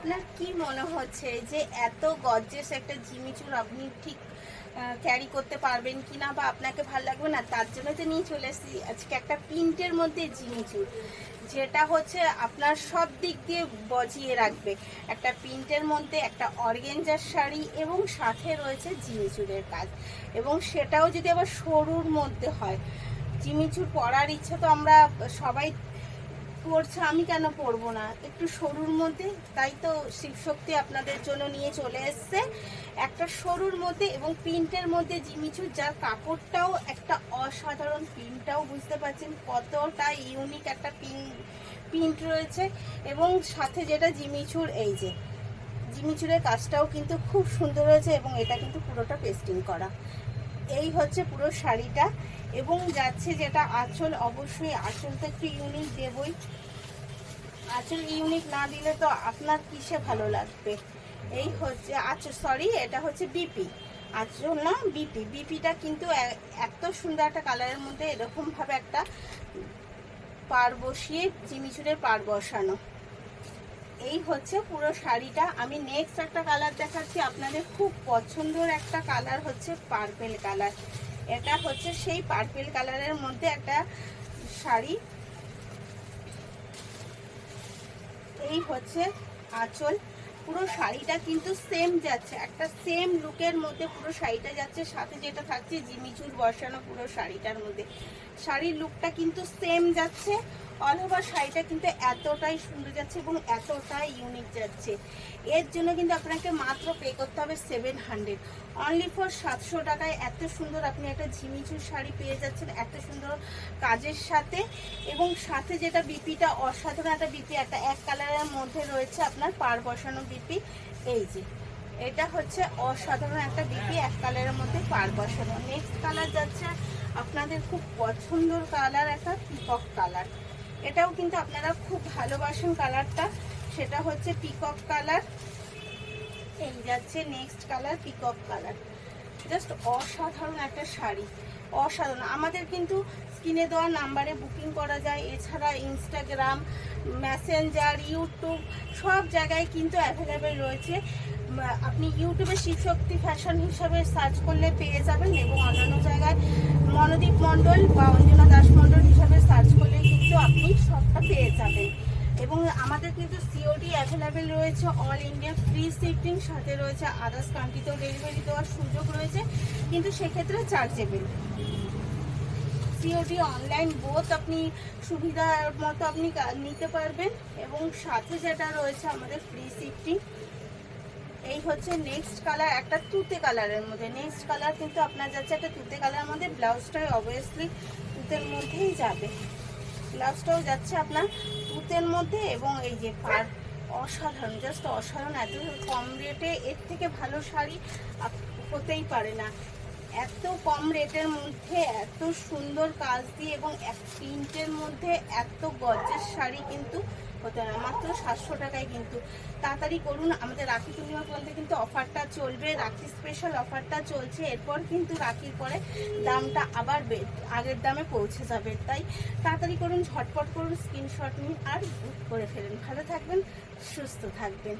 আপনার কি মনে হচ্ছে যে এত গর্জিয়াস একটা জিমিচুর আপনি ঠিক ক্যারি করতে পারবেন কিনা বা আপনাকে ভালো লাগবে না? তার জন্য তো নিয়ে চলে এসেছি আজকে একটা প্রিন্টের মধ্যে জিমিচুর, যেটা হচ্ছে আপনার সব দিক দিয়ে বজিয়ে রাখবে। একটা প্রিন্টের মধ্যে একটা অর্গেঞ্জার শাড়ি এবং সাথে রয়েছে জিমিচুরের কাজ, এবং সেটাও যদি আবার সরুর মধ্যে হয়। জিমিচুর পরার ইচ্ছা তো আমরা সবাই পড়ছে, আমি কেন পরবো না? একটু সরুর মধ্যে, তাই তো শিবশক্তি আপনাদের জন্য নিয়ে চলে এসছে একটা সরুর মধ্যে এবং প্রিন্টের মধ্যে জিমিচুর, যার কাপড়টাও একটা অসাধারণ, প্রিন্টটাও বুঝতে পারছেন কতটা ইউনিক একটা প্রিন্ট রয়েছে। এবং সাথে যেটা জিমিচুর, এই যে জিমিচুরের কাজটাও কিন্তু খুব সুন্দর হয়েছে এবং এটা কিন্তু পুরোটা পেস্টিং করা। এই হচ্ছে পুরো শাড়িটা। এবং যাচ্ছে যেটা আঁচল, অবশ্যই আঁচলটা একটু ইউনিক দেবই। আঁচল ইউনিক না দিলে তো আপনার কিসে ভালো লাগবে। এই হচ্ছে আঁচল, সরি এটা হচ্ছে বিপি, আঁচল না বিপি। বিপিটা কিন্তু এত সুন্দর একটা কালারের মধ্যে এরকমভাবে একটা পাড় বসিয়ে জিমিচুরের পাড় বসানো। এই হচ্ছে পুরো শাড়িটা। আমি নেক্সট একটা কালার দেখাচ্ছি আপনাদের, খুব পছন্দের একটা কালার হচ্ছে পার্পেল কালার। এটা হচ্ছে সেই পার্পেল কালারের মধ্যে একটা শাড়ি। এই হচ্ছে আঁচল। পুরো শাড়িটা কিন্তু সেম যাচ্ছে, একটা সেম লুকের মধ্যে পুরো শাড়িটা যাচ্ছে। সাথে যেটা থাকছে জিমিচুর বসানো পুরো শাড়িটার মধ্যে, শাড়ির লুকটা কিন্তু সেম যাচ্ছে। অল ওভার শাড়িটা কিন্তু এতটাই সুন্দর যাচ্ছে এবং এতটাই ইউনিক যাচ্ছে। এর জন্য কিন্তু আপনাকে মাত্র পে করতে হবে 700, অনলি ফর 700 টাকায় এত সুন্দর আপনি একটা ঝিমিচুর শাড়ি পেয়ে যাচ্ছেন এত সুন্দর কাজের সাথে। এবং সাথে যেটা বিপিটা অসাধারণ একটা বিপি, একটা এক কালারের মধ্যে রয়েছে আপনার পাড় বসানো বিপি। এই যে এটা হচ্ছে অসাধারণ একটা বিপি, এক কালারের মধ্যে পাড় বসানো। নেক্সট কালার যাচ্ছে আপনাদের খুব পছন্দের কালার, একটা পিকক কালার। এটাও কিন্তু আপনারা খুব ভালোবাসেন কালারটা, সেটা হচ্ছে পিকক কালার। এই যাচ্ছে next colour peacock colour. Just অসাধারণ একটা শাড়ি, অসাধারণ। আমাদের কিন্তু স্ক্রিনে দেওয়া নাম্বারে বুকিং করা যায়, এছাড়া ইনস্টাগ্রাম, মেসেঞ্জার, ইউটিউব সব জায়গায় কিন্তু অ্যাভেলেবেল রয়েছে। আপনি ইউটিউবে শিবশক্তি ফ্যাশন হিসাবে সার্চ করলে পেয়ে যাবেন, এবং অন্যান্য জায়গায় মনোদীপ মণ্ডল বা অঞ্জনা দাস মণ্ডল হিসাবে সার্চ করলে কিন্তু আপনি সবটা পেয়ে যাবেন। এবং আমাদের কিন্তু সিওডি অ্যাভেলেবেল রয়েছে, অল ইন্ডিয়া ফ্রি শিপিং, সাথে রয়েছে আদার্স কান্ট্রিতেও ডেলিভারি দেওয়ার সুযোগ রয়েছে, কিন্তু সেক্ষেত্রে চার্জেবল। সিওডি অনলাইন বোথ আপনি সুবিধার মতো আপনি নিতে পারবেন, এবং সাথে যেটা রয়েছে আমাদের ফ্রি শিপিং। এই হচ্ছে নেক্সট কালার, একটা তুতে কালারের মধ্যে। নেক্সট কালার কিন্তু আপনার যাচ্ছে একটা তুতে কালারের মধ্যে, ব্লাউজটাই অবভিয়াসলি তুতের মধ্যেই যাবে, ব্লাউজটাও যাচ্ছে আপনার তুতের মধ্যে। এবং এই যে পাড় অসাধারণ, জাস্ট অসাধারণ। এত কম রেটে এর থেকে ভালো শাড়ি হতেই পারে না। এত কম রেটের মধ্যে এত সুন্দর কাজ দিয়ে এবং এক প্রিন্টের মধ্যে এত গর্জেস শাড়ি কিন্তু হতে না, মাত্র 700 টাকায়। কিন্তু তাড়াতাড়ি করুন, আমাদের রাখি পূর্ণিমা পর্যন্ত কিন্তু অফারটা চলবে, রাখি স্পেশাল অফারটা চলছে। এরপর কিন্তু রাখির পরে দামটা আবার আগের দামে পৌঁছে যাবে, তাই তাড়াতাড়ি করুন, ঝটপট করুন, স্ক্রিনশট নিন আর বুক করে ফেলুন। ভালো থাকবেন, সুস্থ থাকবেন।